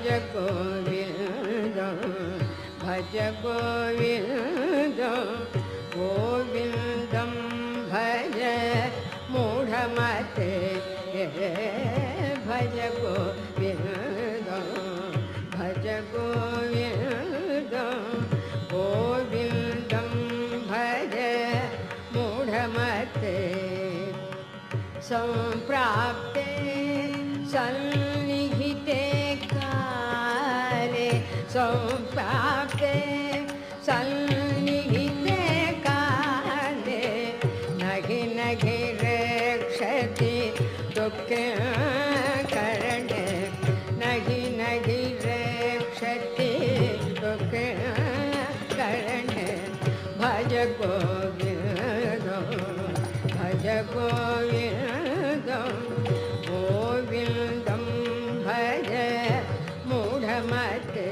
भज गोविन्दं भज गोविन्दं गोविन्दं भज मूढमते भज गोविन्दं भज गोविन्दं गोविन्दं भज मूढमते सम्प्राप्ते सन्निहिते काले सम्प्राप्ते सन्निहिते काले नहि नहि रक्षति दुःखकरणे नहि नहि रक्षति दुःखकरणे भज गोविन्दं भज गोविन्दं गोविन्दं भज मूढमते